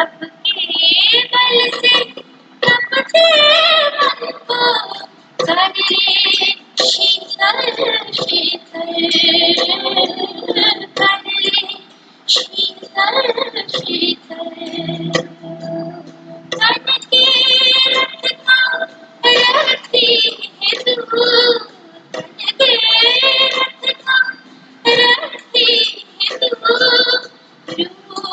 सबके बल से तपते मन को करे शीतल शीतल, करे शीतल शीतल। मन के रथ का रखती है तू, मन के रथ का रखती है तू, रूप तेरा है निर्मल, रूप तेरा है निर्मल।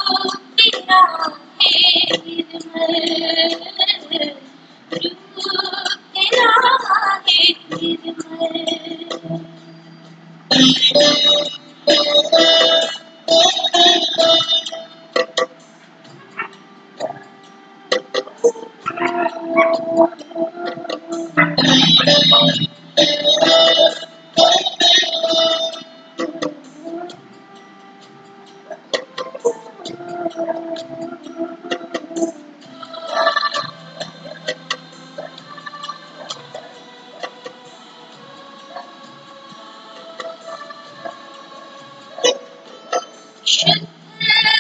शुद्ध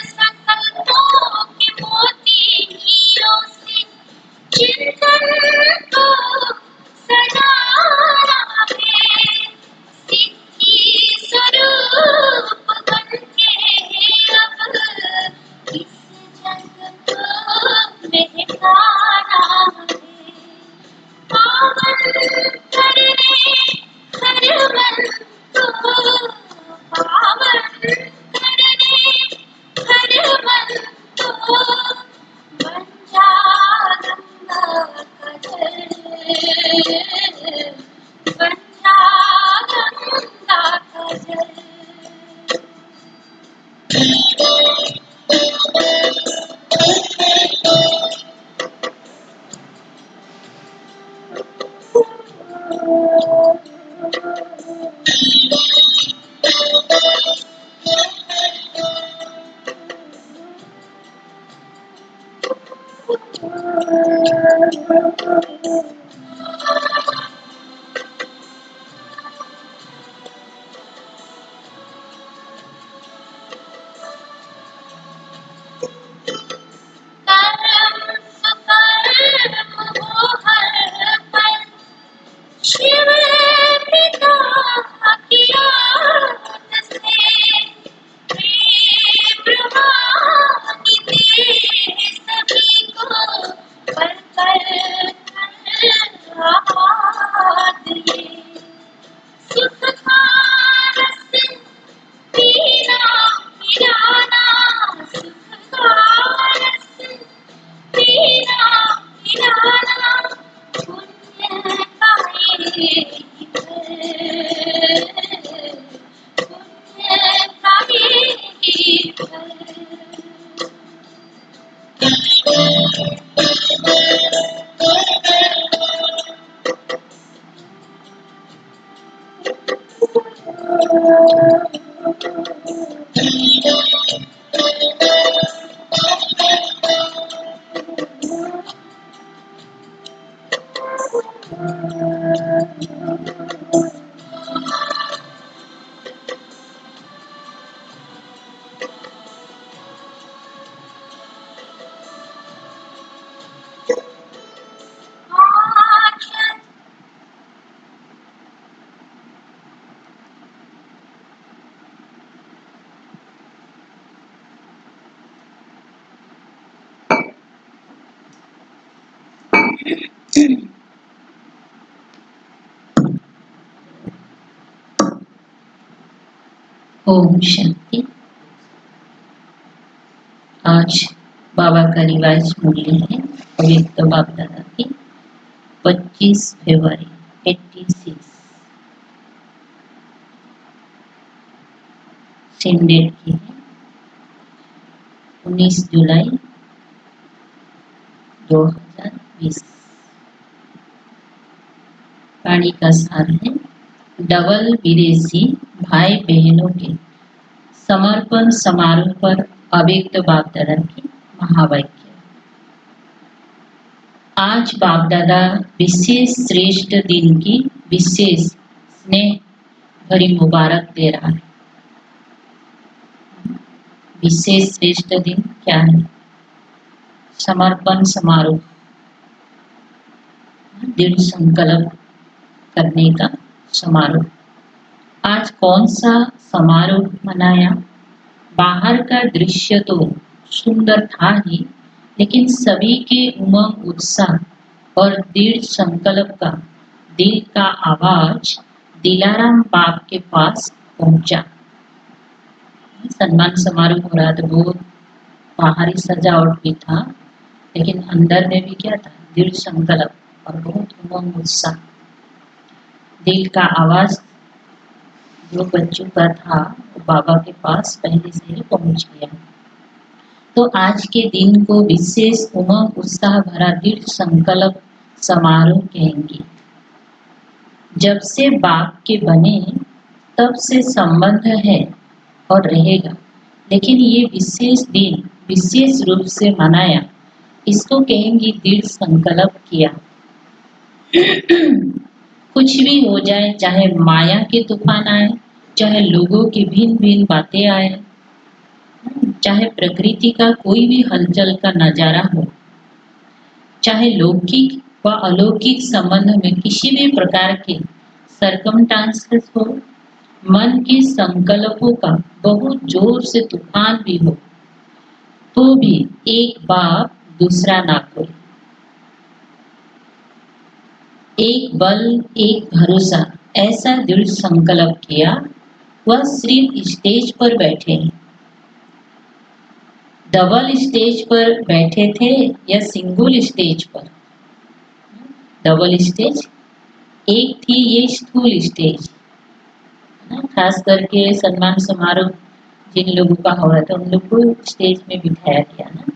संकल्पों के मोती हीरों से चिंतन को सजाना है, सिद्धि स्वरूप बनके अब इस जग को महकाना है। पावन करने हर मन को, पावन करने हर मन को, बन जा गंगा का जल, बन जा गंगा का जल। शिव पिता की याद से प्रेम ब्रह्मानी दे सभी को, पर कर आबाद ये सुख का रस पीना पिलाना, सुख का रस पीना पिलाना, पुण्य का ये फल, पुण्य का ये फल। ओम शांति। आज बाबा का रिवाइज मूल्य है पवित्र बाप दादा की 25 फरवरी 86 सेम डेट की है 19 जुलाई 2020। वाणी का सार है डबल विदेशी भाई बहनों के समर्पण समारोह पर अव्यक्त बाप दादा की महावाक्य। आज बाप दादा विशेष श्रेष्ठ दिन की विशेष स्नेह भरी मुबारक दे रहा है। विशेष श्रेष्ठ दिन क्या है? समर्पण समारोह, दृढ़ संकल्प करने का समारोह। आज कौन सा समारोह मनाया? बाहर का दृश्य तो सुंदर था ही, लेकिन सभी के उमंग उत्साह और दृढ़ संकल्प का दिल का आवाज दिलाराम बाप के पास पहुंचा। सम्मान समारोह हो रहा था, बहुत बाहरी सजावट भी था, लेकिन अंदर में भी क्या था? दृढ़ संकल्प और बहुत उमंग उत्साह। दिल का आवाज जो बच्चों का था वो बाबा के पास पहले से ही पहुंच गया। तो आज के दिन को विशेष उमंग उत्साह भरा दृढ़ संकल्प समारोह कहेंगे। जब से बाप के बने तब से संबंध है और रहेगा, लेकिन ये विशेष दिन विशेष रूप से मनाया, इसको कहेंगे दृढ़ संकल्प किया। कुछ भी हो जाए, चाहे माया के तूफान आए, चाहे लोगों की भिन्न भिन्न बातें आए, चाहे प्रकृति का कोई भी हलचल का नजारा हो, चाहे लौकिक व अलौकिक संबंध में किसी भी प्रकार के सरकमस्टांसेस हो, मन के संकल्पों का बहुत जोर से तूफान भी हो, तो भी एक बाप दूसरा ना कोई, एक बल एक भरोसा, ऐसा दृढ़ संकल्प किया। वह सिर्फ स्टेज पर बैठे, डबल स्टेज पर बैठे थे या सिंगल स्टेज पर? डबल स्टेज, एक थी ये स्थूल स्टेज, खास करके सम्मान समारोह जिन लोगों का हो रहा था उन लोग को स्टेज में बिठाया गया ना,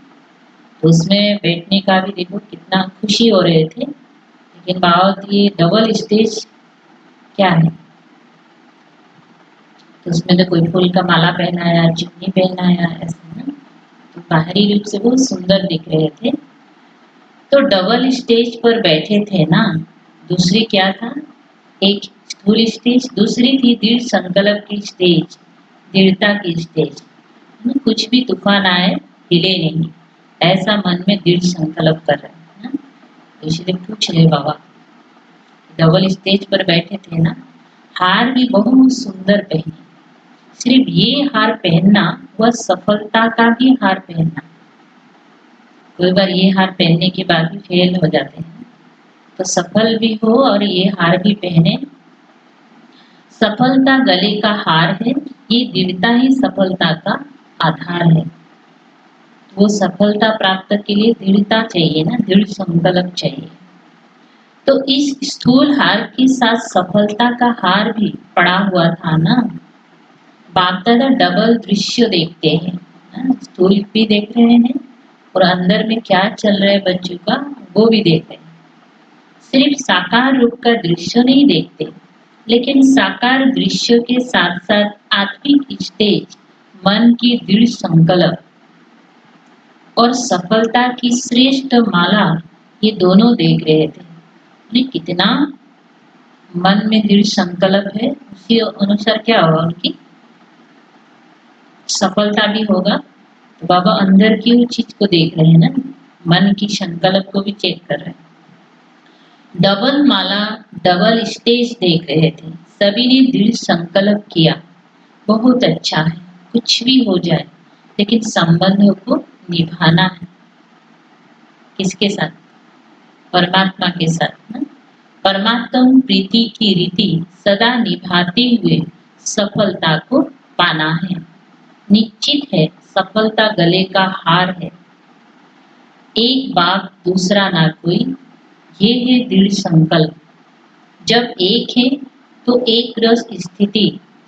तो उसमें बैठने का भी देखो कितना खुशी हो रहे थे। लेकिन बात ये डबल स्टेज क्या है, तो उसमें तो कोई फूल का माला पहनाया, चुन्नी पहनाया, ऐसा ना, तो बाहरी रूप से बहुत सुंदर दिख रहे थे। तो डबल स्टेज पर बैठे थे ना। दूसरी क्या था? एक स्थूल स्टेज, दूसरी थी दृढ़ संकल्प की स्टेज, दृढ़ता की स्टेज। कुछ भी तूफान आए हिले नहीं, ऐसा मन में दृढ़ संकल्प कर रहे हैं। तो इसलिए पूछ रहे बाबा, डबल स्टेज पर बैठे थे ना, हार भी बहुत सुंदर पहने, सिर्फ ये हार पहनना वह सफलता का भी हार पहनना। कोई बार ये हार पहनने के बाद भी फेल हो जाते हैं, तो सफल भी हो और ये हार भी पहने। सफलता गले का हार है, ये दृढ़ता ही सफलता का आधार है। वो सफलता प्राप्त के लिए दृढ़ता चाहिए ना, दृढ़ संकल्प चाहिए। तो इस स्थूल हार के साथ सफलता का हार भी पड़ा हुआ था ना। बाप दादा डबल दृश्य देखते हैं, स्थूल भी देख रहे हैं और अंदर में क्या चल रहा है बच्चों का वो भी देख रहे हैं। सिर्फ साकार रूप का दृश्य नहीं देखते, लेकिन साकार दृश्य के साथ साथ आत्मिक स्टेज, मन की दृढ़ संकल्प और सफलता की श्रेष्ठ माला, ये दोनों देख रहे थे। कितना मन में दृढ़ संकल्प है, उसी अनुसार क्या होगा, उनकी सफलता भी होगा। तो बाबा अंदर की वो चीज को देख रहे हैं ना, मन की संकल्प को भी चेक कर रहे हैं। डबल माला, डबल स्टेज देख रहे थे, सभी ने दृढ़ संकल्प किया, बहुत अच्छा है, कुछ भी हो जाए लेकिन संबंधों को निभाना है। किसके साथ? परमात्मा के साथ ना। परमात्म प्रीति की रीति सदा निभाते हुए सफलता को पाना है। निश्चित है सफलता गले का हार है, एक बाप दूसरा ना कोई, ये है दृढ़ संकल्प। जब एक है तो एक रस स्थिति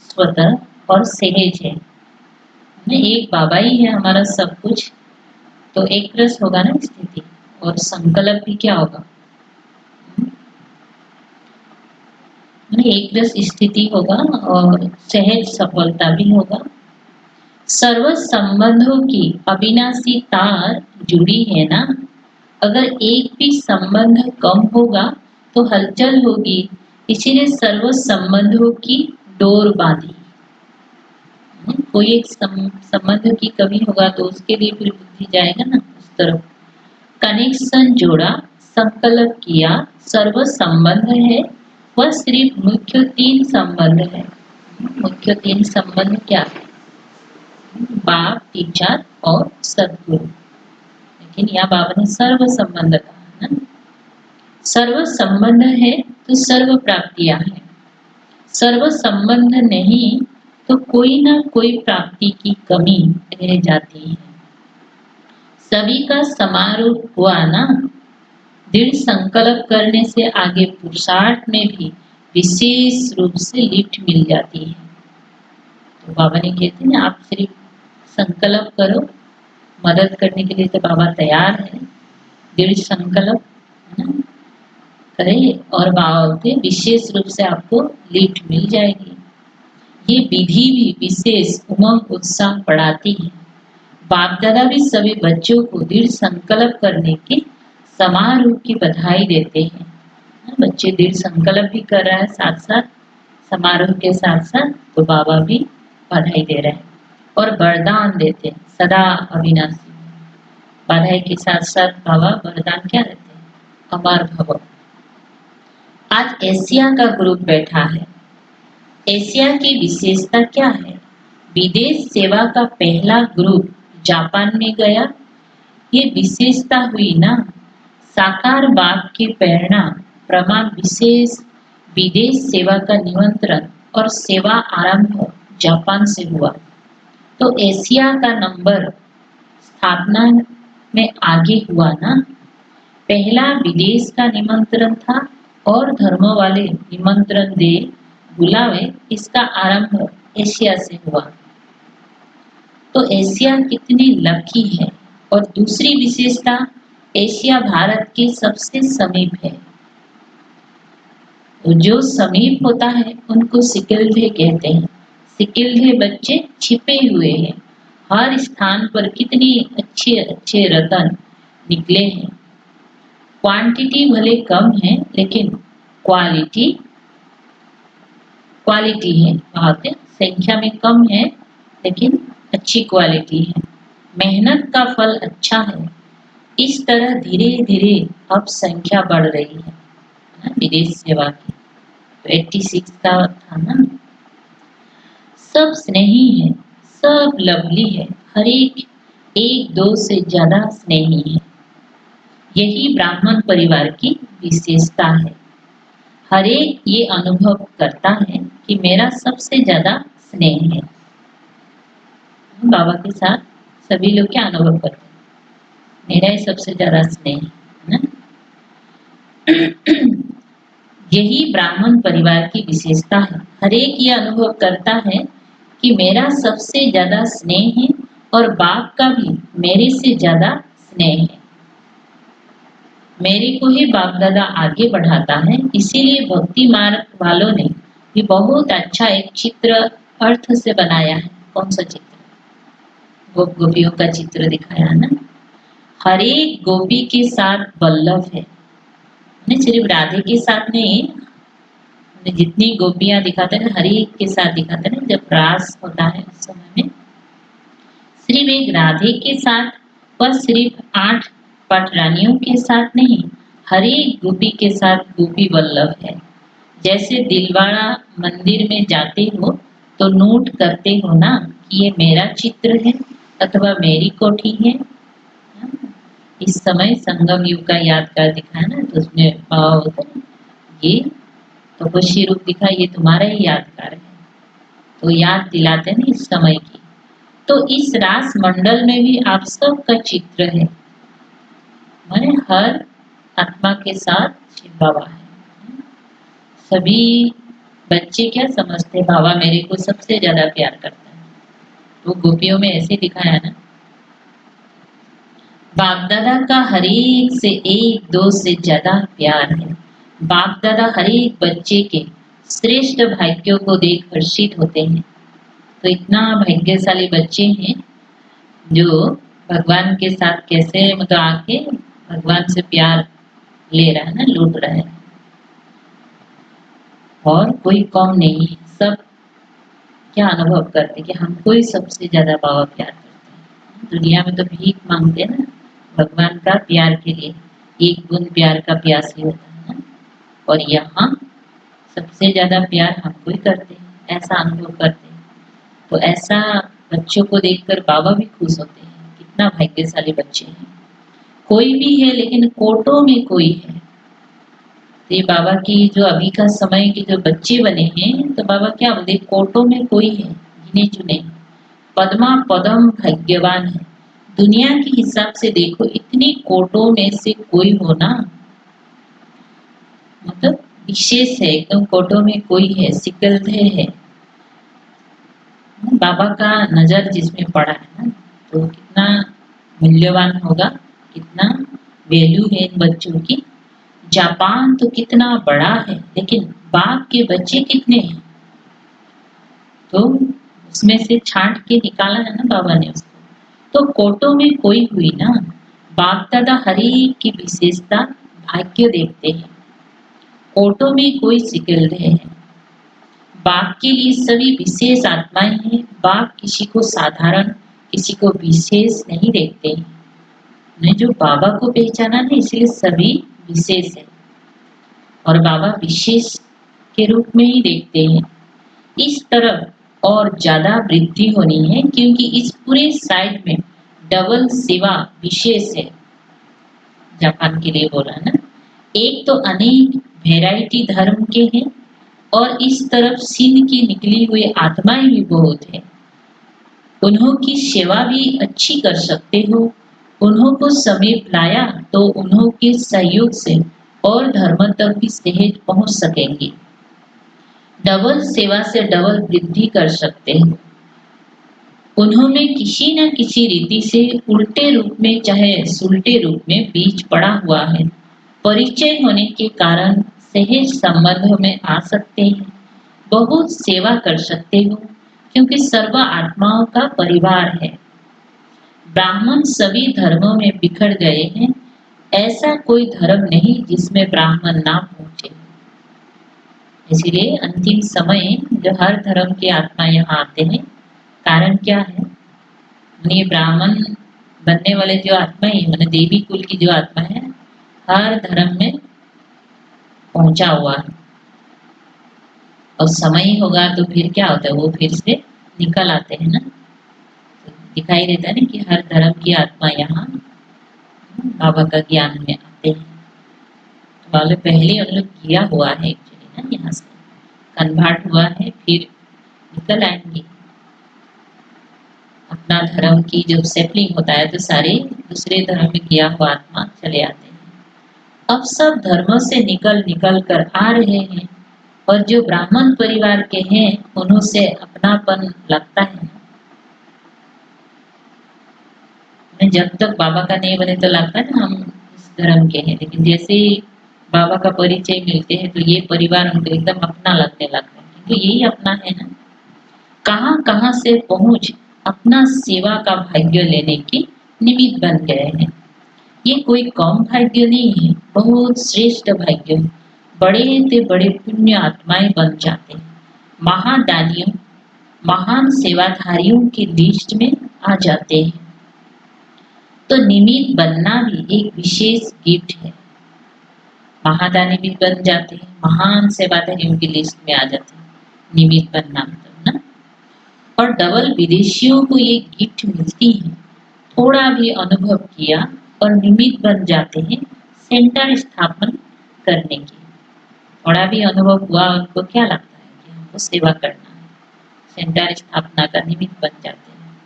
स्वतः और सहज है। एक बाबा ही है हमारा सब कुछ, तो एक रस होगा ना स्थिति, और संकल्प भी क्या होगा, एक रस स्थिति होगा और सहज सफलता भी होगा। सर्व संबंधों की अविनाशी तार जुड़ी है ना। अगर एक भी संबंध कम होगा तो हलचल होगी, इसीलिए सर्व संबंधों की डोर बांधी। कोई एक संबंध की कमी होगा तो उसके लिए फिर बुद्धि जाएगा ना उस तरफ, कनेक्शन जोड़ा, संकल्प किया, सर्व संबंध है, वह सिर्फ मुख्य तीन संबंध है। मुख्य तीन संबंध क्या है? बाप, टीचर और सदगुरु। लेकिन यहाँ बाबा ने सर्व संबंध कहा ना। सर्व संबंध है तो सर्व प्राप्तियां है। सर्व संबंध नहीं तो कोई ना कोई प्राप्ति की कमी रह जाती है। सभी का समारोह हुआ ना। दृढ़ संकल्प करने से आगे पुरुषार्थ में भी विशेष रूप से लिफ्ट मिल जाती है। तो बाबा ने कहते हैं ना, आप सिर्फ संकल्प करो, मदद करने के लिए तो बाबा तैयार है। दृढ़ संकल्प है ना करें और बाबा बोलते विशेष रूप से आपको लिफ्ट मिल जाएगी। ये विधि भी विशेष उमंग उत्साह बढ़ाती है। बाप दादा भी सभी बच्चों को दृढ़ संकल्प करने के समारोह की बधाई देते हैं। बच्चे दृढ़ संकल्प भी कर रहा है साथ साथ, समारोह के साथ साथ, तो बाबा भी बधाई दे रहे हैं और वरदान देते हैं सदा अविनाशी। बधाई के साथ साथ बाबा वरदान क्या देते हैं? अमर भव। आज एशिया का ग्रुप बैठा है। एशिया की विशेषता क्या है? विदेश सेवा का पहला ग्रुप जापान में गया। ये विशेषता हुई ना। साकार बाप की प्रेरणा प्रमाण विशेष विदेश सेवा का निमंत्रण और सेवा आरंभ जापान से हुआ। तो एशिया का नंबर स्थापना में आगे हुआ ना। पहला विदेश का निमंत्रण था और धर्म वाले निमंत्रण दे बुलावे, इसका आरंभ एशिया से हुआ। तो एशिया कितनी लकी है। और दूसरी विशेषता, एशिया भारत के सबसे समीप है। जो समीप होता है उनको सिकिल्धे कहते हैं। सिकिल्धे बच्चे छिपे हुए हैं। हर स्थान पर कितनी अच्छे अच्छे रतन निकले हैं। क्वांटिटी भले कम है लेकिन क्वालिटी है। बात संख्या में कम है लेकिन अच्छी क्वालिटी है। मेहनत का फल अच्छा है। इस तरह धीरे धीरे अब संख्या बढ़ रही है विदेश सेवा की। तो 86 का था ना। सब स्नेही है, सब लवली है, हर एक दो से ज्यादा स्नेही है। यही ब्राह्मण परिवार की विशेषता है। हर एक ये अनुभव करता है कि मेरा सबसे ज्यादा स्नेह है। बाबा के साथ सभी लोग क्या अनुभव करते हैं? मेरा ही सबसे ज्यादा स्नेह है ना। यही ब्राह्मण परिवार की विशेषता है। हर एक ये अनुभव करता है कि मेरा सबसे ज्यादा स्नेह है और बाप का भी मेरे से ज्यादा स्नेह है। मेरे को ही बाप दादा आगे बढ़ाता है। इसीलिए भक्ति मार्ग वालों ने भी बहुत अच्छा एक चित्र अर्थ से बनाया है। कौन सा चित्र? गोप गोपियों का चित्र दिखाया है ना। हर एक गोपी के साथ वल्लभ है। सिर्फ राधे के साथ नहीं, जितनी गोपियां दिखाते हैं हर एक के साथ दिखाते हैं। जब रास होता है उस समय में सिर्फ एक राधे के साथ व सिर्फ 8 पटरानियों के साथ नहीं, हर एक गोपी के साथ गोपी वल्लभ है। जैसे दिलवाड़ा मंदिर में जाते हो तो नोट करते हो ना कि ये मेरा चित्र है अथवा मेरी कोठी है। इस समय संगम युग का यादगार दिखाया ना, तो उसमें भाव होता है ये तो खुशी रूप दिखा, ये तुम्हारा ही यादगार है। तो याद दिलाते हैं इस समय की। तो इस रास मंडल में भी आप सबका चित्र है। माने हर आत्मा के साथ शिव बाबा है। सभी बच्चे क्या समझते हैं? बाबा मेरे को सबसे ज्यादा प्यार करता है। तो गोपियों में ऐसे दिखाया ना। बाप दादा का हर एक से एक दो से ज्यादा प्यार है। बाप दादा हर एक बच्चे के श्रेष्ठ भाग्यों को देख हर्षित होते हैं। तो इतना भाग्यशाली बच्चे हैं जो भगवान के साथ कैसे मतलब आके भगवान से प्यार ले रहा है ना, लूट रहा है। और कोई कम नहीं है। सब क्या अनुभव करते कि हमको ही सबसे ज्यादा बाबा प्यार करते हैं। दुनिया में तो भीख मांगते हैं ना, भगवान का प्यार के लिए एक बूंद प्यार का प्यासी होता है ना। और यहाँ सबसे ज्यादा प्यार हमको ही करते हैं, ऐसा अनुभव करते हैं। तो ऐसा बच्चों को देखकर बाबा भी खुश होते हैं, कितना भाग्यशाली बच्चे हैं। कोई भी है लेकिन कोटों में कोई है। तो ये बाबा की जो अभी का समय के जो बच्चे बने हैं, तो बाबा क्या बोलते, कोटों में कोई है, गिने चुने, पद्मा पदम भाग्यवान है। दुनिया के हिसाब से देखो, इतनी कोटों में से कोई होना मतलब विशेष है, एकदम कोटों में कोई है, सिकलते है। बाबा का नजर जिसमें पड़ा है ना, तो कितना मूल्यवान होगा, कितना वैल्यू है इन बच्चों की। जापान तो कितना बड़ा है, लेकिन बाप के बच्चे कितने हैं, तो उसमें से छांट के निकाला है ना बाबा ने उसको। तो कोटों में कोई हुई ना, बाप दादा हरि की विशेषता भाग्य देखते हैं। कोटों में कोई सिकल रहे हैं, बाप के लिए सभी विशेष आत्माएं हैं। बाप किसी को साधारण, किसी को विशेष नहीं देखते हैं। ने जो बाबा को पहचाना है, इसलिए सभी विशेष है और बाबा विशेष के रूप में ही देखते हैं। इस तरफ और ज्यादा वृद्धि होनी है, क्योंकि इस पूरे साइड में डबल सेवा विशेष है। जापान के लिए बोला ना, एक तो अनेक वैरायटी धर्म के हैं और इस तरफ सिंध की निकली हुई आत्माएं भी बहुत है। उन्हों की सेवा भी अच्छी कर सकते हो। उन्हों को समीप लाया तो उन्हों के सहयोग से और धर्म तक भी सहज पहुंच सकेंगे। डबल सेवा से डबल वृद्धि कर सकते हो। उन्होंने किसी न किसी रीति से उल्टे रूप में चाहे सुलटे रूप में बीज पड़ा हुआ है। परिचय होने के कारण सहज संबंधों में आ सकते हैं, बहुत सेवा कर सकते हो, क्योंकि सर्व आत्माओं का परिवार है। ब्राह्मण सभी धर्मों में बिखर गए हैं, ऐसा कोई धर्म नहीं जिसमें ब्राह्मण ना पहुंचे। इसलिए अंतिम समय जो हर धर्म के आत्मा यहाँ आते हैं, कारण क्या है, ये ब्राह्मण बनने वाले जो आत्मा है, मैंने देवी कुल की जो आत्मा है, हर धर्म में पहुंचा हुआ है। और समय होगा तो फिर क्या होता है, वो फिर से निकल आते हैं ना। तो दिखाई देता है ना कि हर धर्म की आत्मा यहाँ बाबा का ज्ञान में आते हैं। तो वाले पहले हम लोग किया हुआ है एक्चुअली ना, यहाँ से कन्वर्ट हुआ है, फिर निकल आएंगे। अपना धर्म की जब सेटलिंग होता है तो सारे दूसरे धर्म में किया हुआ आत्मा चले आते हैं। अब सब धर्मों से निकल निकल कर आ रहे हैं और जो ब्राह्मण परिवार के हैं उन्हों से अपनापन लगता है। जब तक बाबा का नहीं बने तो लगता है ना हम इस धर्म के हैं, लेकिन जैसे ही बाबा का परिचय मिलते हैं तो ये परिवार उनको एकदम अपना लगने लगता है, क्योंकि यही अपना है ना। कहाँ कहाँ से पहुंच अपना सेवा का भाग्य लेने की निमित्त बन गए हैं। ये कोई कम भाग्य नहीं है, बहुत श्रेष्ठ भाग्य है। बड़े से बड़े पुण्य आत्माएं बन जाते हैं, महादानियों महान सेवाधारियों की लिस्ट में आ जाते हैं। तो निमित्त बनना भी एक विशेष गिफ्ट है। महादानी भी बन जाते हैं, महान सेवाधारियों की लिस्ट में आ जाते हैं, निमित्त बनना मतलब ना। और डबल विदेशियों को ये गिफ्ट मिलती है, थोड़ा भी अनुभव किया और निमित्त बन जाते हैं सेंटर स्थापन करने की। थोड़ा भी अनुभव हुआ, उनको क्या लगता है कि हमको सेवा करना है, सेंटर स्थापना का निमित्त बन जाते हैं।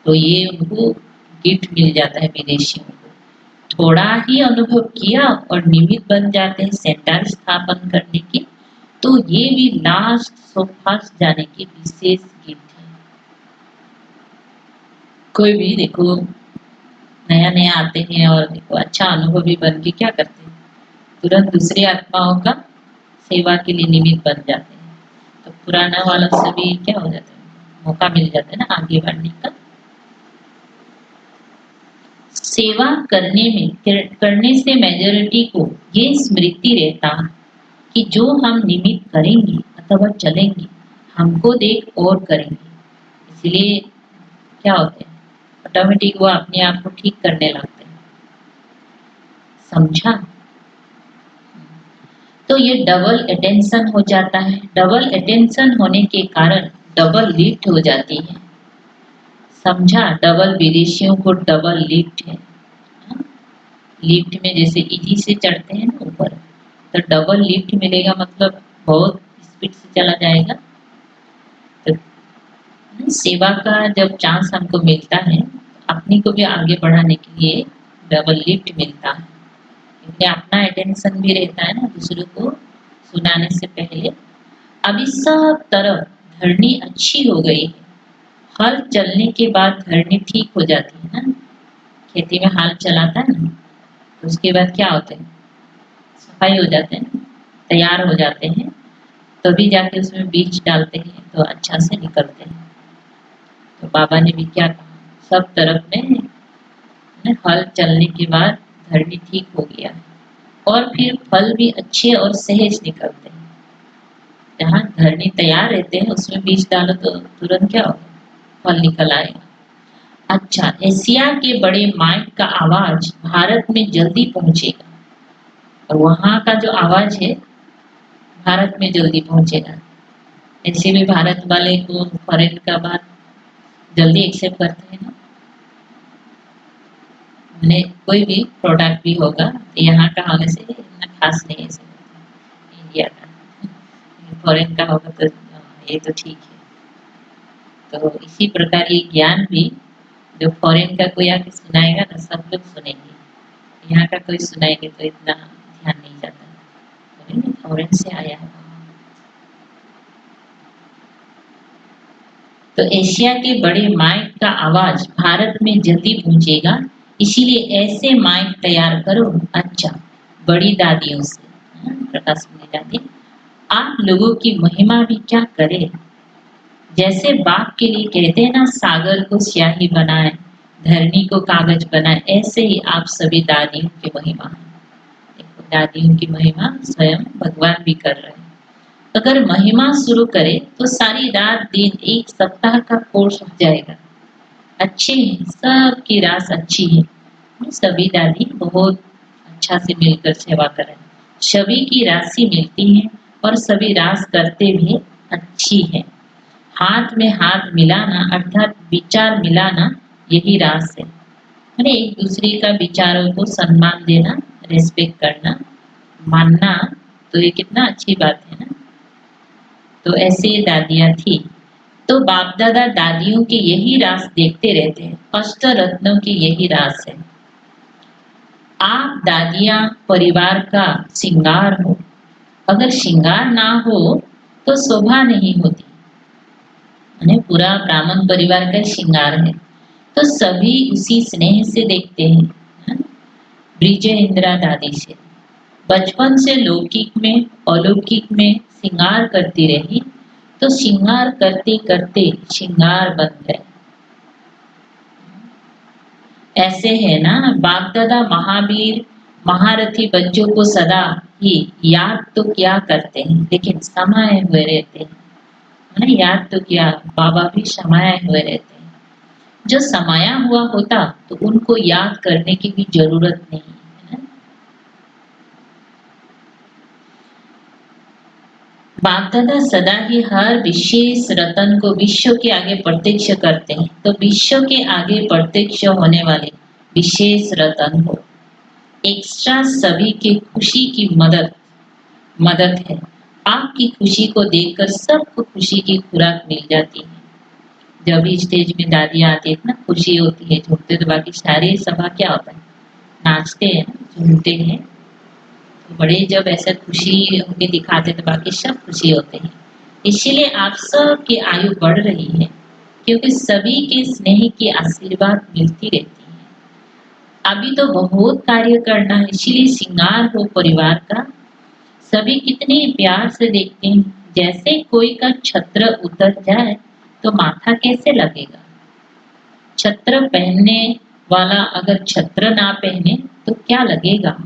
तो ये उनको गिफ्ट मिल जाता है विदेशियों को। थोड़ा ही अनुभव किया और निमित्त बन जाते हैं सेंटर स्थापन करने की, तो ये भी लास्ट फर्स्ट जाने की विशेष गिफ्ट है। कोई भी देखो नया नया आते हैं और देखो अच्छा अनुभव भी बन के क्या करते हैं, तुरंत दूसरी आत्माओं का सेवा के लिए निमित्त बन जाते हैं। तो पुराना वालों से भी क्या हो जाता है, मौका मिल जाता है ना आगे बढ़ने का। सेवा करने से मेजॉरिटी को ये स्मृति रहता कि जो हम निमित्त करेंगे अथवा चलेंगे, हमको देख और करेंगे। इसलिए क्या होता है, ऑटोमेटिक वो अपने आप को ठीक करने लगते हैं। समझा? तो ये डबल अटेंशन हो जाता है। डबल अटेंशन होने के कारण डबल लिफ्ट हो जाती है। समझा? डबल विदेशियों को डबल लिफ्ट है। लिफ्ट में जैसे इजी से चढ़ते हैं ना ऊपर, तो डबल लिफ्ट मिलेगा मतलब बहुत स्पीड से चला जाएगा। तो सेवा का जब चांस हमको मिलता है, अपनी को भी आगे बढ़ाने के लिए डबल लिफ्ट मिलता है, क्योंकि अपना अटेंशन भी रहता है ना दूसरों को सुनाने से पहले। अभी सब तरफ धरनी अच्छी हो गई है। हल चलने के बाद धरनी ठीक हो जाती है ना। खेती में हाल चलाता है ना, तो उसके बाद क्या होते हैं, सफाई हो जाते हैं, तैयार हो जाते हैं, तभी जाके उसमें बीज डालते हैं तो अच्छा से निकलते हैं। तो बाबा ने भी क्या कहा, सब तरफ में हल चलने के बाद धरनी ठीक हो गया है और फिर फल भी अच्छे और सहज निकलते हैं। जहाँ धरनी तैयार रहते हैं उसमें बीज डालो तो तुरंत क्या होगा, फल निकल आएगा। अच्छा, एशिया के बड़े माइक का आवाज भारत में जल्दी पहुंचेगा, और वहाँ का जो आवाज है भारत में जल्दी पहुंचेगा। ऐसे भी भारत वाले को फॉरेन का बात जल्दी एक्सेप्ट करते हैं ना। मैंने कोई भी प्रोडक्ट भी होगा तो यहाँ का होने से इतना खास नहीं है इंडिया का, फॉरेन का होगा तो ये तो ठीक है। तो इसी प्रकार ये ज्ञान भी जो फॉरेन का कोई आके सुनाएगा ना, सब लोग सुनेंगे। यहाँ का कोई सुनाएंगे तो इतना ध्यान नहीं जाता, फॉरेन से आया है। तो एशिया के बड़े माइक का आवाज भारत में जल्दी पहुंचेगा, इसीलिए ऐसे माइक तैयार करो। अच्छा, बड़ी दादियों से, प्रकाश में दादी, आप लोगों की महिमा भी क्या करे। जैसे बाप के लिए कहते हैं ना, सागर को स्याही बनाए, धरनी को कागज बनाए, ऐसे ही आप सभी दादियों की महिमा है। देखो, दादियों की महिमा स्वयं भगवान भी कर रहे हैं। अगर महिमा शुरू करे तो सारी रात दिन एक सप्ताह का कोर्स हो जाएगा। अच्छे हैं, सबकी रास अच्छी है, सभी दादी बहुत अच्छा से मिलकर सेवा करें, सभी की राशि मिलती है और सभी रास करते भी अच्छी है। हाथ में हाथ मिलाना अर्थात विचार मिलाना, यही रास है। मैंने एक दूसरे का विचारों को सम्मान देना, रेस्पेक्ट करना, मानना, तो ये कितना अच्छी बात है ना। तो ऐसे दादियाँ थी। तो बाप दादा दादियों के यही रास देखते रहते हैं, अष्ट रत्नों की यही रास है। आप दादियाँ परिवार का श्रृंगार हो, अगर श्रृंगार ना हो तो शोभा नहीं होती। पूरा ब्राह्मण परिवार का श्रृंगार है, तो सभी उसी स्नेह से देखते हैं। ब्रिज इंदिरा दादी से बचपन से लौकिक में अलौकिक में श्रृंगार करती रही, तो श्रृंगार करते करते श्रृंगार बन गए। ऐसे है ना, बाप दादा महावीर महारथी बच्चों को सदा ही याद तो क्या करते हैं, लेकिन समाये हुए रहते हैं। याद तो क्या, बाबा भी समाये हुए रहते हैं। जो समाया हुआ होता तो उनको याद करने की भी जरूरत नहीं है। बाप दादा सदा ही हर विशेष रतन को विश्व के आगे प्रत्यक्ष करते हैं, तो विश्व के आगे प्रत्यक्ष होने वाले विशेष रतन हो। एक्स्ट्रा सभी की खुशी की मदद है। आपकी खुशी को देखकर सबको खुशी की खुराक मिल जाती है। जब भी स्टेज में दादी आती है ना, खुशी होती है, झूमते, तो बाकी सारी सभा क्या होता है, नाचते हैं, झूमते हैं। तो बड़े जब ऐसा खुशी होके दिखाते तो बाकी सब खुशी होते हैं। इसीलिए आप सब की आयु बढ़ रही है, क्योंकि सभी के स्नेह की आशीर्वाद मिलती रहती है। अभी तो बहुत कार्य करना है, इसीलिए श्रृंगार हो परिवार का। सभी कितने प्यार से देखते हैं, जैसे कोई का छत्र उतर जाए तो माथा कैसे लगेगा। छत्र पहनने वाला अगर छत्र ना पहने तो क्या लगेगा।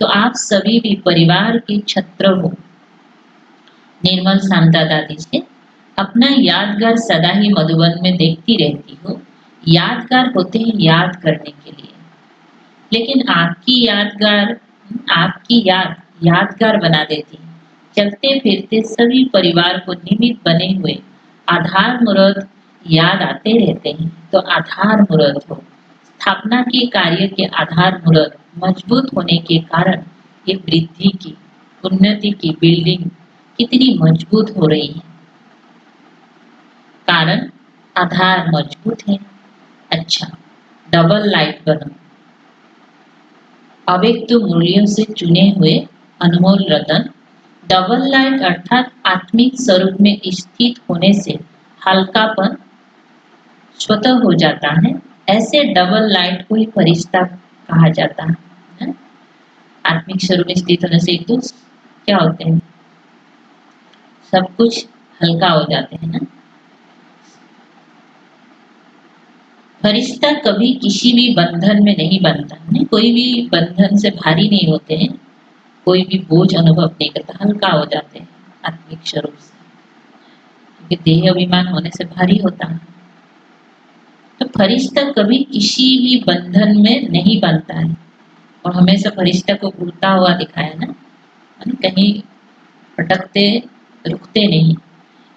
तो आप सभी भी परिवार के छत्र हो। निर्मल शांता दादी से अपना यादगार सदा ही मधुबन में देखती रहती हो। यादगार होते हैं याद करने के लिए, लेकिन आपकी याद यादगार बना देती है। चलते फिरते सभी परिवार को निमित्त बने हुए आधार मूर्त याद आते रहते हैं। तो आधार मूर्त हो, स्थापना के कार्य के आधार मूर्त मजबूत होने के कारण ये वृद्धि की, उन्नति की बिल्डिंग कितनी मजबूत हो रही है, कारण आधार मजबूत है। अच्छा, डबल लाइट बनो, अव्यक्त मूल्यों से चुने हुए अनमोल रतन। डबल लाइट अर्थात आत्मिक स्वरूप में स्थित होने से हल्कापन स्वतः हो जाता है। ऐसे डबल लाइट को ही फरिश्ता कहा जाता है। आत्मिक स्वरूप में स्थित होने से एक तो क्या होते हैं, सब कुछ हल्का हो जाते हैं ना। फरिश्ता कभी किसी भी बंधन में नहीं बनता है, कोई भी बंधन से भारी नहीं होते हैं, कोई भी बोझ अनुभव नहीं करता, हल्का हो जाते हैं आत्मिक स्वरूप से, क्योंकि देह अभिमान होने से भारी होता है। तो फरिश्ता कभी किसी भी बंधन में नहीं बनता है, और हमेशा फरिश्ता को उड़ता हुआ दिखाया ना, कहीं भटकते रुकते नहीं।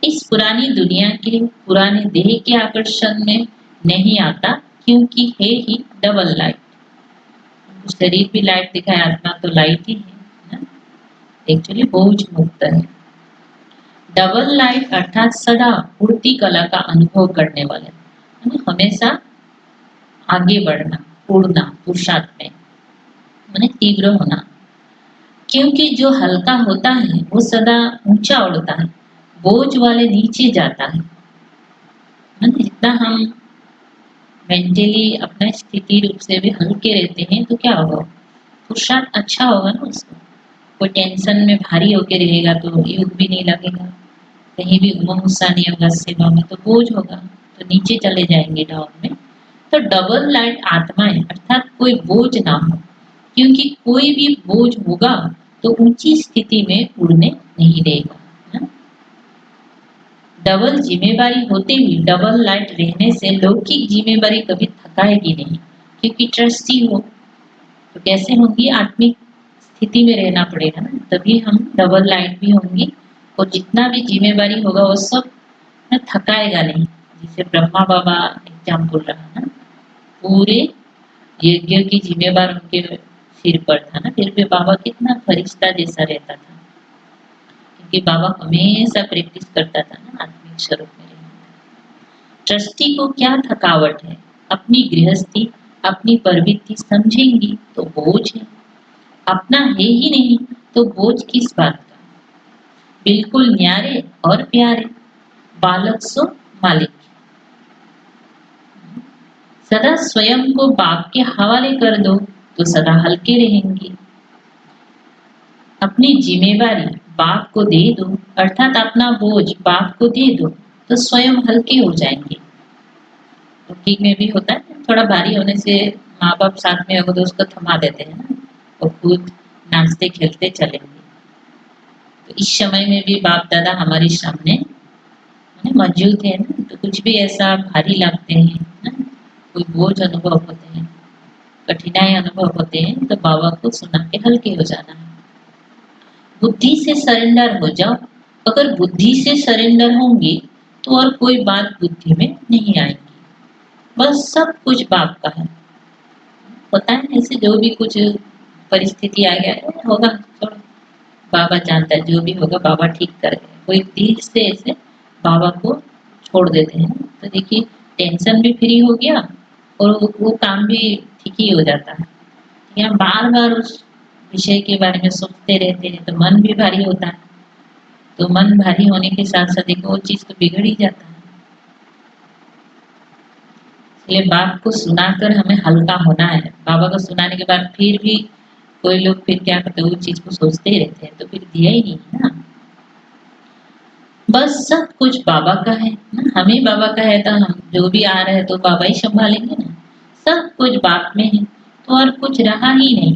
इस पुरानी दुनिया के पुराने देह के आकर्षण में नहीं आता, क्योंकि है ही डबल लाइट। शरीर भी लाइट दिखाए, आत्मा तो लाइट ही है ना, एक्चुअली बोझ मुक्त है। डबल लाइट अर्थात सदा उड़ती कला का अनुभव करने वाले, हमेशा आगे बढ़ना, उड़ना, पुरुषार्थ में माने तीव्र होना। क्योंकि जो हल्का होता है वो सदा ऊंचा उड़ता है, बोझ वाले नीचे जाता है। जितना हम मेंटली अपना स्थिति रूप से भी हल्के रहते हैं तो क्या होगा, पुरुषार्थ अच्छा होगा ना उसको। कोई टेंशन में भारी होके रहेगा तो योग भी नहीं लगेगा, कहीं भी उमंग गुस्सा नहीं होगा सेवा में, तो बोझ होगा तो नीचे चले जाएंगे डाउन में। तो डबल लाइट आत्माएं अर्थात कोई बोझ ना हो, क्योंकि कोई भी बोझ होगा तो ऊंची स्थिति में उड़ने नहीं देगा। डबल जिम्मेवारी होते हुए डबल लाइट रहने से लौकिक जिम्मेवारी कभी थकाएगी नहीं, क्योंकि ट्रस्टी हो तो कैसे होंगी, आत्मिक स्थिति में रहना पड़ेगा ना, तभी हम डबल लाइट भी होंगी। और जितना भी जिम्मेवारी होगा वो सब ना थकाएगा नहीं। जैसे ब्रह्मा बाबा एग्जाम्पल रहा ना, पूरे यज्ञ की जिम्मेवार उनके सिर पर था ना, फिर भी बाबा कितना फरिश्ता जैसा रहता था, क्योंकि बाबा हमेशा प्रैक्टिस करता था ना आत्मिक स्वरूप में रहने का। ट्रस्टी को क्या थकावट है, अपनी गृहस्थी अपनी प्रवृत्ति समझेंगी तो बोझ है, अपना है ही नहीं तो बोझ किस बात का। बिल्कुल न्यारे और प्यारे, बालक सो मालिक। सदा स्वयं को बाप के हवाले कर दो तो सदा हल्के रहेंगे। अपनी जिम्मेवारी बाप को दे दो, अर्थात अपना बोझ बाप को दे दो तो स्वयं हल्के हो जाएंगे। तो ठीक में भी होता है, थोड़ा भारी होने से माँ बाप साथ में अगर उसको थमा देते हैं ना, और खुद नाचते खेलते चलेंगे। तो इस समय में भी बाप दादा हमारे सामने मौजूद है ना, तो कुछ भी ऐसा भारी लगते हैं ना, कोई बोझ अनुभव होते हैं, कठिनाई अनुभव होते हैं, तो बाबा को सुना के हल्के हो जाना है। बुद्धि से सरेंडर हो जाओ। अगर बुद्धि से सरेंडर होंगी तो और कोई बात बुद्धि में नहीं आएगी, बस सब कुछ बाप का है। पता है ऐसे जो भी कुछ परिस्थिति आ गया होगा, छोड़ो बाबा जानता है, जो भी होगा बाबा ठीक करेगा। कोई दिल से ऐसे बाबा को छोड़ देते हैं तो देखिए टेंशन भी फ्री हो गया और वो काम भी ठीक ही हो जाता है। यहाँ बार बार उस विषय के बारे में सोचते रहते हैं तो मन भी भारी होता है, तो मन भारी होने के साथ साथ देखो वो चीज तो बिगड़ ही जाता है। इसलिए बाप को सुनाकर हमें हल्का होना है। बाबा को सुनाने के बाद फिर भी कोई लोग फिर क्या करते हैं, वो चीज को सोचते ही रहते हैं, तो फिर दिया ही नहीं है ना। बस सब कुछ बाबा का है ना, हमें बाबा का है तो हम जो भी आ रहे हैं तो बाबा ही संभालेंगे ना। सब कुछ बाप में है तो और कुछ रहा ही नहीं।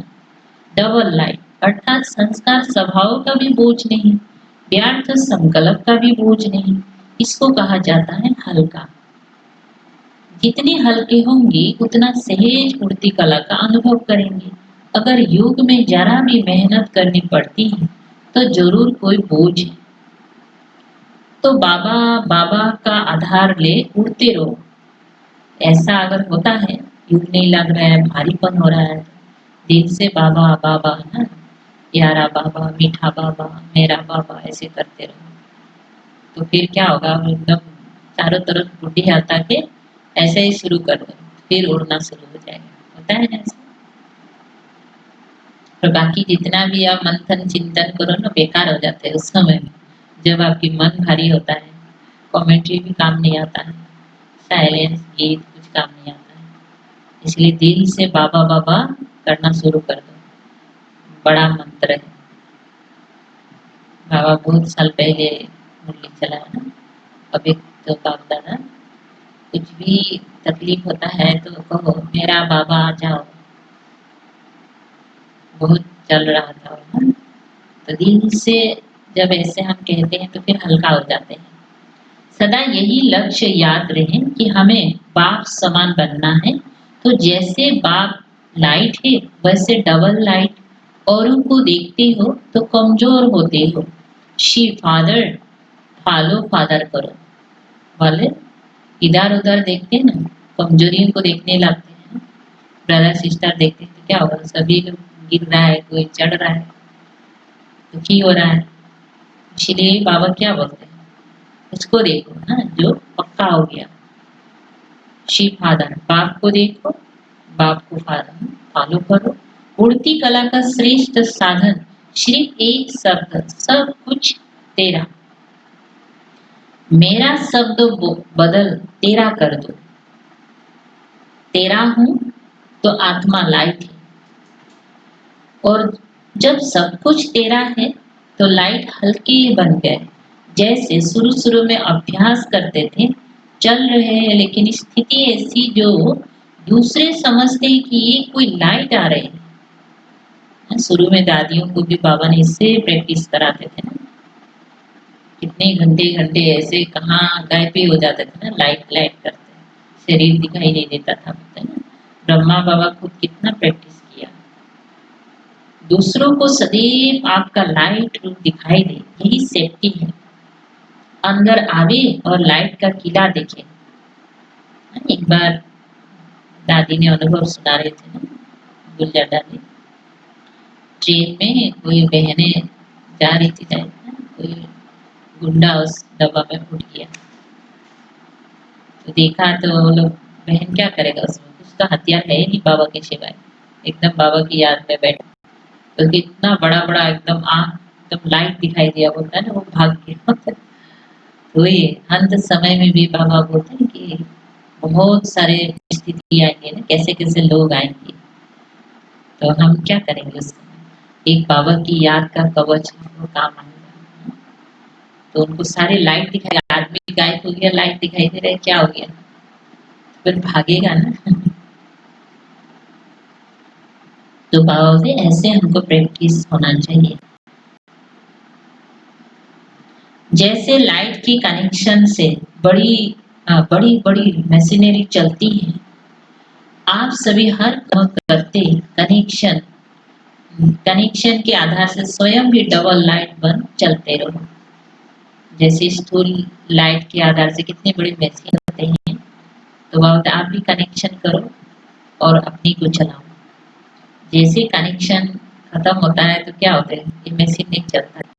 डबल लाइट अर्थात संस्कार स्वभाव का भी बोझ नहीं, व्यर्थ संकल्प का भी बोझ नहीं, इसको कहा जाता है हल्का। जितने हल्के होंगे उतना सहज उड़ती कला का अनुभव करेंगे। अगर योग में जरा भी मेहनत करनी पड़ती है तो जरूर कोई बोझ है। तो बाबा बाबा का आधार ले उड़ते रहो। ऐसा अगर होता है, योग नहीं लग रहा है, भारीपन हो रहा है, दिल से बाबा बाबा ना, प्यारा बाबा, मीठा बाबा, मेरा बाबा ऐसे करते रहो। तो फिर क्या होगा, एकदम चारों तरफ बूढ़ी आता के ऐसे ही शुरू कर दो, फिर उड़ना शुरू हो जाएगा। होता है ना ऐसा। और बाकी जितना भी आप मंथन चिंतन करो ना, बेकार हो जाते हैं उस समय में। जब आपकी मन भारी होता है, कमेंट्री भी काम नहीं आता है, साइलेंस गीत कुछ काम नहीं आता है। इसलिए दिल से बाबा बाबा करना शुरू कर दो। बड़ा मंत्र है। बाबा बहुत साल पहले मुरली चलाया ना। अभी तो बाप दादा कुछ भी तकलीफ होता है तो कहो मेरा बाबा आ जाओ। बहुत चल रहा था ना। तो दिल से जब ऐसे हम कहते हैं तो फिर हल्का हो जाते हैं। सदा यही लक्ष्य याद रहे कि हमें बाप समान बनना है। तो जैसे बाप लाइट है वैसे डबल लाइट औरों को देखते हो तो कमजोर होते हो। शी फादर फॉलो फादर करो वाले इधर उधर देखते हैं ना, कमजोरियों को देखने लगते हैं। ब्रदर सिस्टर देखते हैं तो क्या होगा, सभी लोग गिर रहा है, कोई चढ़ रहा है, दुखी हो रहा है। इसलिए बाबा क्या बोलते हैं, उसको देखो ना जो पक्का हो गया। शी फादर बाप को देखो, बाप को फादर फॉलो करो। उड़ती कला का श्रेष्ठ साधन सिर्फ एक शब्द, सब कुछ तेरा। मेरा शब्द बदल तेरा कर दो। तेरा हूं तो आत्मा लाइट है, और जब सब कुछ तेरा है तो लाइट हल्की बन गए। जैसे शुरू शुरू में अभ्यास करते थे, चल रहे हैं लेकिन स्थिति ऐसी जो दूसरे समझते हैं कि ये कोई लाइट आ रही है। शुरू में दादियों को भी बाबा ने इससे प्रैक्टिस कराते थे ना। कितने घंटे घंटे ऐसे कहाँ गायब भी हो जाते थे ना, लाइट लाइट करते, शरीर दिखाई नहीं देता था, है ना। ब्रह्मा बाबा खुद कितना प्रैक्टिस किया। दूसरों को सदैव आपका लाइट रूप दिखाई दे, यही सेफ्टी है। अंदर आवे और लाइट का किला देखे। एक बार दादी ने अनुभव सुना रहे थे ना, गुलजार दादी। ट्रेन में कोई बहने जा रही थी शायद ना, कोई गुंडा उस डब्बा में फूट गया। तो देखा तो वो लोग, बहन क्या करेगा उसमें, उसका हथियार है नहीं बाबा के सिवाय। एकदम बाबा की याद में बैठ, तो इतना बड़ा बड़ा एकदम आँख एकदम लाइट दिखाई दिया, बोलता है ना वो भाग गया। तो ये अंत समय में भी बाबा बोलते हैं कि बहुत सारे स्थिति आएंगे ना, कैसे कैसे लोग आएंगे, तो हम क्या करेंगे उस समय। एक बाबा की याद का कवच हमको काम आएगा। तो उनको सारे लाइट दिखाई, आदमी गायब हो गया, लाइट दिखाई दे रहा है, क्या हो गया, फिर भागेगा ना। तो बाबा से ऐसे हमको प्रैक्टिस होना चाहिए। जैसे लाइट की कनेक्शन से बड़ी बड़ी बड़ी मशीनरी चलती है, आप सभी हर काम करते कनेक्शन कनेक्शन के आधार से स्वयं भी डबल लाइट बन चलते रहो। जैसे स्थूल लाइट के आधार से कितने बड़े मशीन होते हैं, तो वह आप भी कनेक्शन करो और अपनी को चलाओ। जैसे कनेक्शन खत्म होता है तो क्या होता है, ये मशीन नहीं चलता है।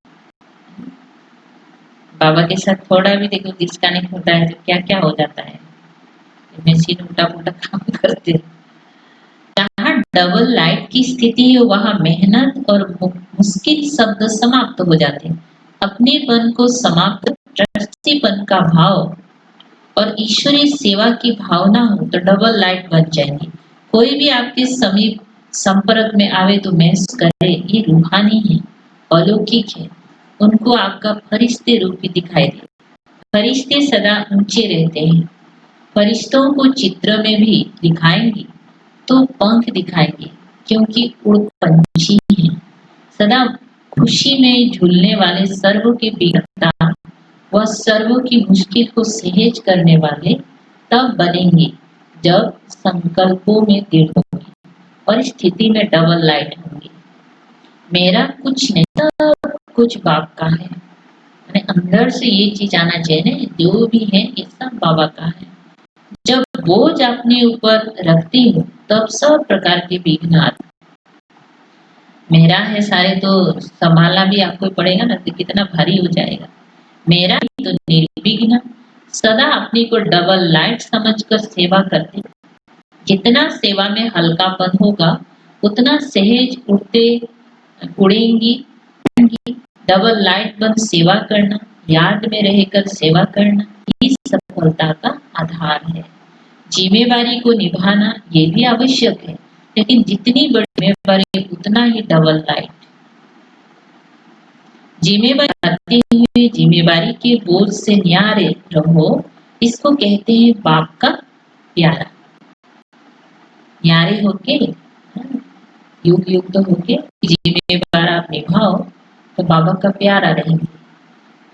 बाबा के साथ थोड़ा भी देखो डिस्कनेक्ट होता है तो क्या क्या हो जाता है, मशीन उल्टा पुल्टा काम करते। जहाँ डबल लाइट की स्थिति है वहाँ मेहनत और मुश्किल शब्द समाप्त हो जाते हैं। अपनेपन को समाप्त, ट्रस्टीपन का भाव और ईश्वरीय सेवा की भावना हो तो डबल लाइट बन जाएगी। कोई भी आपके समीप संपर्क में आवे तो महसूस करे ये रूहानी है, अलौकिक है। उनको आपका फरिश्ते रूप ही दिखाई दे। फरिश्ते सदा ऊंचे रहते हैं। फरिश्तों को चित्र में भी दिखाएंगे तो पंख दिखाएंगे, क्योंकि उड़ पंछी हैं। सदा खुशी में झूलने वाले, सर्व के बिगड़ता व सर्व की मुश्किल को सहज करने वाले तब बनेंगे जब संकल्पों में दृढ़ होंगे और स्थिति में डबल लाइट होंगी। मेरा कुछ नहीं, सब कुछ बाप का है। मैंने अंदर से ये चीज आना चाहिए ना, जो भी है ये सब बाबा का है। जब बोझ अपने ऊपर रखती हूँ तब सब प्रकार के विघ्न आते। मेरा है सारे तो संभालना भी आपको ही पड़ेगा ना, तो कितना भारी हो जाएगा। मेरा ही तो निर्विघ्न, सदा अपनी को डबल लाइट समझकर सेवा करते। जितना सेवा में हल्कापन होगा उतना सहज उड़ेंगी। डबल लाइट बन सेवा करना, याद में रहकर सेवा करना, ये सफलता का आधार है। जिम्मेवारी को निभाना ये भी आवश्यक है, लेकिन जितनी बड़ी जिम्मेवारी उतना ही डबल लाइट। जिम्मेवारी करते हुए जिम्मेवारी के बोझ से न्यारे रहो, इसको कहते हैं बाप का प्यारा। न्यारे होके युग युग तो होके जिम्मेवार आप निभाओ तो बाबा का प्यारा रहेंगे।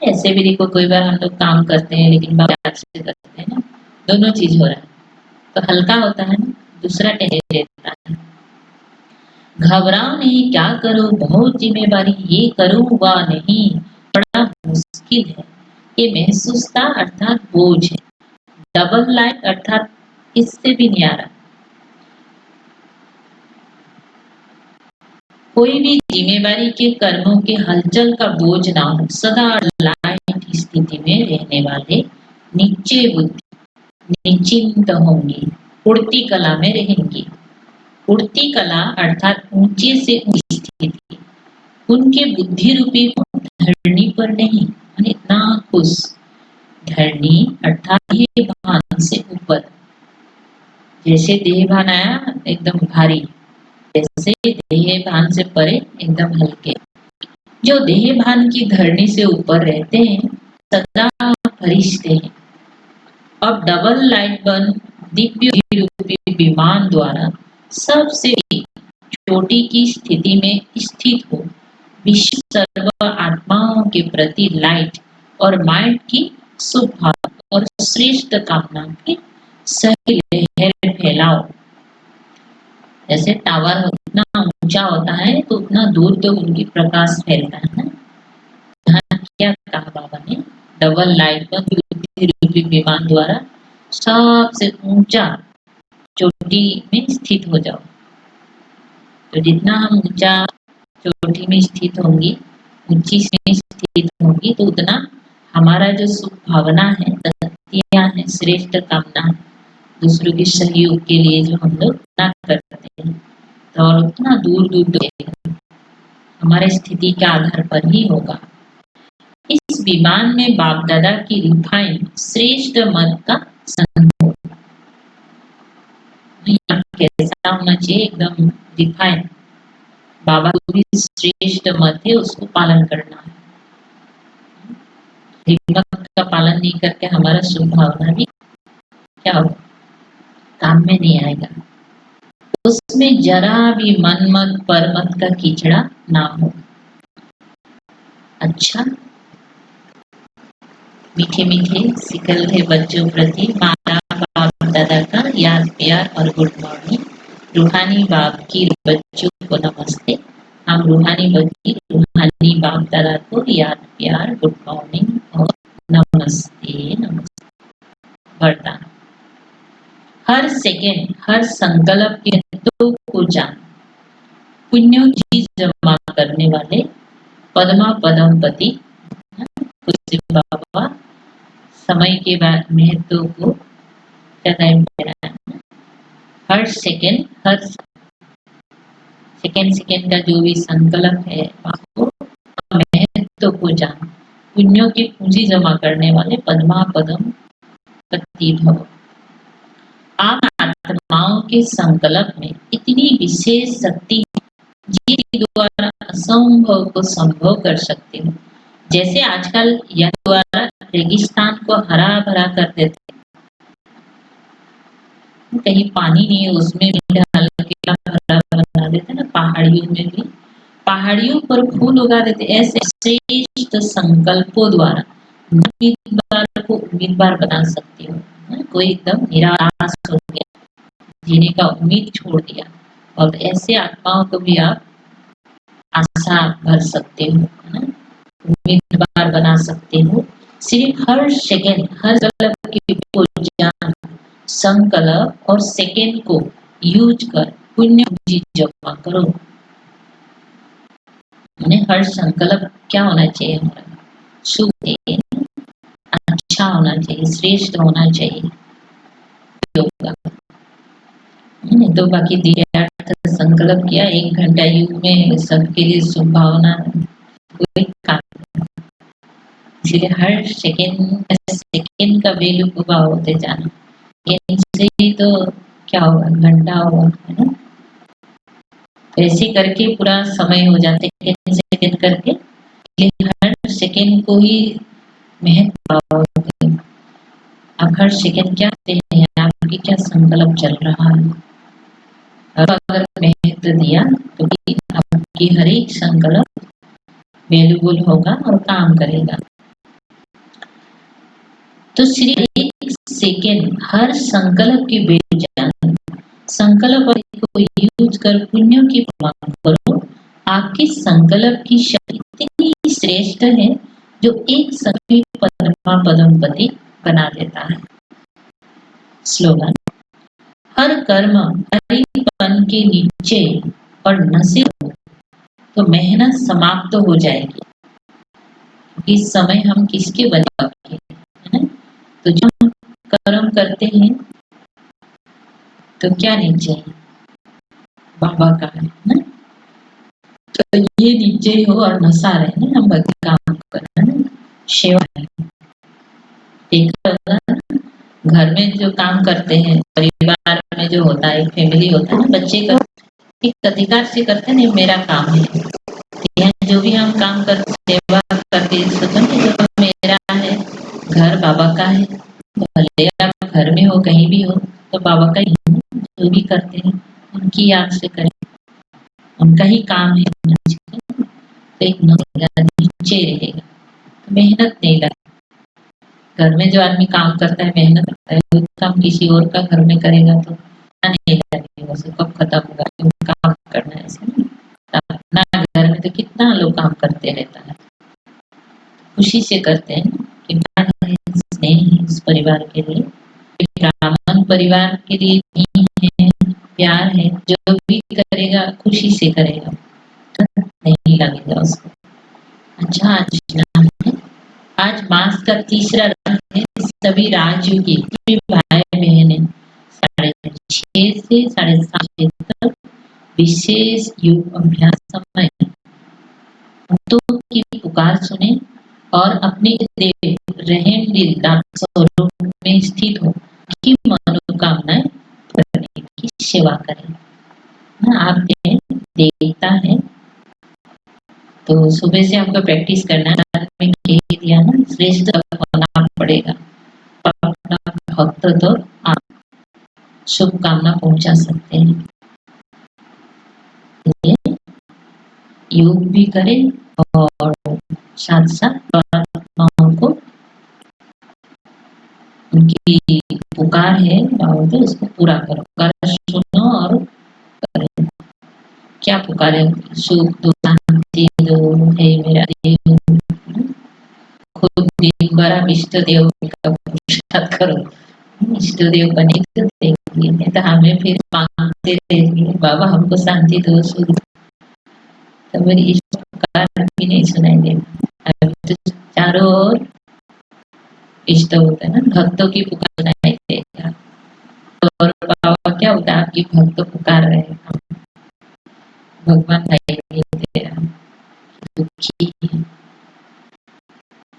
ऐसे भी देखो कोई बार हम लोग काम करते हैं लेकिन बाबा प्यार से करते हैं ना, दोनों चीज हो रहा है तो हल्का होता है ना, दूसरा टेंशन रहता है। घबराओ नहीं, क्या करो, बहुत जिम्मेवारी, ये करूं व नहीं, बड़ा मुश्किल है। ये महसूसता अर्थात बोझ है। डबल लाइट अर्थात इससे भी न्यारा। कोई भी जिम्मेवारी के कर्मों के हलचल का बोझ ना हो, सदा लाइट स्थिति में रहने वाले निश्चय बुद्धि निश्चिंत होंगे, उड़ती कला में रहेंगे। उड़ती कला अर्थात ऊंचे से ऊंची स्थिति, उनके बुद्धि रूपी धरनी पर नहीं, इतना खुश। धरनी अर्थात ये भान से ऊपर, जैसे देह भान आया एकदम भारी, जैसे देह भान से परे एकदम हल्के। जो देह भान की धरनी से ऊपर रहते हैं सदा फरिश्ते हैं। अब डबल लाइट बन दिव्य रूपी विमान द्वारा सबसे चोटी की स्थिति में स्थित हो, विश्व सर्व आत्माओं के प्रति लाइट और माइंड की शुभ भाव और श्रेष्ठ कामना की सही लहर फैलाओ। जैसे टावर उतना ऊंचा होता है तो उतना दूर तो उनकी प्रकाश फैलता है ना। यहाँ क्या कहा बाबा ने, डबल लाइट पर विमान द्वारा सबसे ऊंचा चोटी में स्थित हो जाओ। तो जितना हम ऊंचा चोटी में स्थित होंगी, ऊंची में स्थित होंगी, तो उतना हमारा जो सुख भावना है, तथ्यां है, श्रेष्ठ कामना है, दूसरों के सहयोग के लिए जो हम लोग ना करते हैं, तो और उतना दूर दूर हमारे स्थिति के आधार पर ही होगा। इस विमान में बाप दादा की रिफाइन श्रेष्ठ मत का संग कैसा होना चाहिए, एकदम रिफाइन। बाबा को भी श्रेष्ठ मत है, उसको पालन करना है। मत का पालन नहीं करके हमारा शुभ भावना भी क्या हो, काम में नहीं आएगा। उसमें जरा भी मन मत पर मत का कीचड़ा ना हो। अच्छा, मीठे मीठे सिकल थे बच्चों प्रति माता बाप दादा का याद प्यार और गुड मॉर्निंग। रूहानी बाप की बच्चों को नमस्ते। हम रूहानी बाप दादा को याद प्यार, गुड मॉर्निंग और नमस्ते। नमस्ते। वरदान, हर सेकेंड हर संकल्प के महत्व को जान, पुण्यों की जमा करने वाले पद्मा पदमपति बाबा समय के बाद महत्व को हर सेकेंड सेकेंड का जो भी संकल्प है आपको महत्व को जान, पुण्यों की पूंजी जमा करने वाले पद्मा पदम पति भव। आप आत्माओं के संकल्प में इतनी विशेष शक्ति जिसके द्वारा असंभव को संभव कर सकते हो। जैसे आजकल यह द्वारा रेगिस्तान को हरा भरा कर देते, कहीं पानी नहीं है उसमें भी डाल के हरा बना देते ना। पहाड़ियों में भी, पहाड़ियों पर फूल उगा देते। ऐसे श्रेष्ठ संकल्पों द्वारा उम्मीदवार को उम्मीदवार बना सकते हो। कोई एकदम निराश हो गया जीने का उम्मीद छोड़ दिया और ऐसे आत्माओं को भी आप आशा भर सकते हो, है ना? उम्मीदवार बना सकते हो। सिर्फ हर सेकंड, हर संकल्प की ऊर्जा, संकल्प और सेकंड को यूज कर पुण्य पूंजी जमा करो। यानी हर संकल्प क्या होना चाहिए हमारा? शुभ चाहिए, अच्छा होना चाहिए, श्रेष्ठ होना चाहिए। योग तो बाकी दिया संकल्प किया 1 घंटा युग में सबके लिए शुभ भावना, कोई काम नहीं। इसलिए हर सेकंड का वैल्यू पूरा होते जाना, इनसे ही तो क्या होगा, घंटा होगा, है ना? तो ऐसे करके पूरा समय हो जाते सेकंड सेकंड करके, लेकिन हर सेकंड को ही महत्व होते हैं। आप हर सेकंड क्या करते हैं, आपकी क्या संकल्प चल रहा है, अगर महत्व दिया तो आपकी हर एक संकल्प वैल्यूबल होगा और काम करेगा। तो सिर्फ 1 सेकंड हर संकल्प की वैल्यू जानो, संकल्प को यूज कर पुण्यों की कमाई करो। आपकी संकल्प की शक्ति इतनी श्रेष्ठ है जो एक सभी परमा पदमपति बना देता है। स्लोगन, हर कर्म हरिपन के नीचे और नशे हो तो मेहनत समाप्त हो जाएगी। इस समय हम किसके बने हैं, है ना? तो जब हम कर्म करते हैं तो क्या नीचे है, बाबा का है ना? तो ये नीचे हो और नशा रहे, हम भक्ति काम कर रहे हैं, सेवा है। देखा होगा घर में जो काम करते हैं, परिवार में जो होता है, फैमिली होता है ना, बच्चे का एक अधिकार से करते हैं, मेरा काम है, यहाँ जो भी हम काम करते, सेवा करके सोचते जो मेरा है, घर बाबा का है, भले आप घर में हो कहीं भी हो तो बाबा का ही है। जो भी करते हैं उनकी याद से करें, उनका ही काम है। तो एक नीचे रहेगा, मेहनत नहीं लगती। घर में जो आदमी काम करता है, मेहनत करता है, वो काम किसी और का घर में करेगा तो नहीं लगेगा, उसे कब खत्म होगा, काम करना है ऐसे नहीं। अपना घर में तो कितना लोग काम करते रहता है, खुशी से करते हैं कि स्नेह है इस परिवार के लिए, ब्राह्मण परिवार के लिए नहीं है, प्यार है, जो भी करेगा खुशी से करेगा, नहीं लगेगा उसको। अच्छा, आज मास का तीसरा रंग है। सभी राज्यों के भाई बहन 6:30 से 7:30 तक विशेष योग अभ्यास समय, भक्तों की पुकार सुने और अपने रहम दिल स्वरूप में स्थित हो की मनोकामनाएं करने की सेवा करें। आप देखता है तो सुबह से आपको प्रैक्टिस करना है, में कह दिया ना, श्रेष्ठ होना पड़ेगा, अपना भक्त तो आप शुभकामना पहुंचा सकते हैं। योग भी करें और साथ साथ परमात्माओं को उनकी पुकार है तो उसको पूरा करो, पुकार सुनो और करो। क्या पुकारे, सुख दो, शांति दो, हे मेरा देव, खुद दिन भर आप इष्ट देव का पुरुषार्थ करो, इष्ट देव बने तो देखिए, नहीं तो हमें फिर मांगते रहेंगे बाबा हमको शांति दो, सुख, तो मेरी इष्ट पुकार भी नहीं सुनाई देगा। तो चारों ओर इष्ट होता है ना, भक्तों की पुकार सुनाई देगा, और बाबा क्या होता है, आपकी भक्त पुकार रहे हैं, भगवान नहीं दे रहा, दुखी है,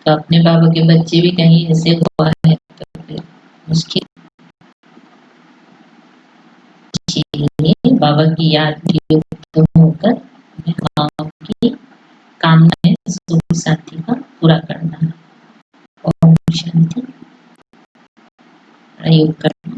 तो अपने बाबा के बच्चे भी कहीं ऐसे हुआ है तो फिर मुश्किल। बाबा की याद में युक्त होकर की कामनाएं सुख शांति का पूरा करना है। ओम शांति। योग करना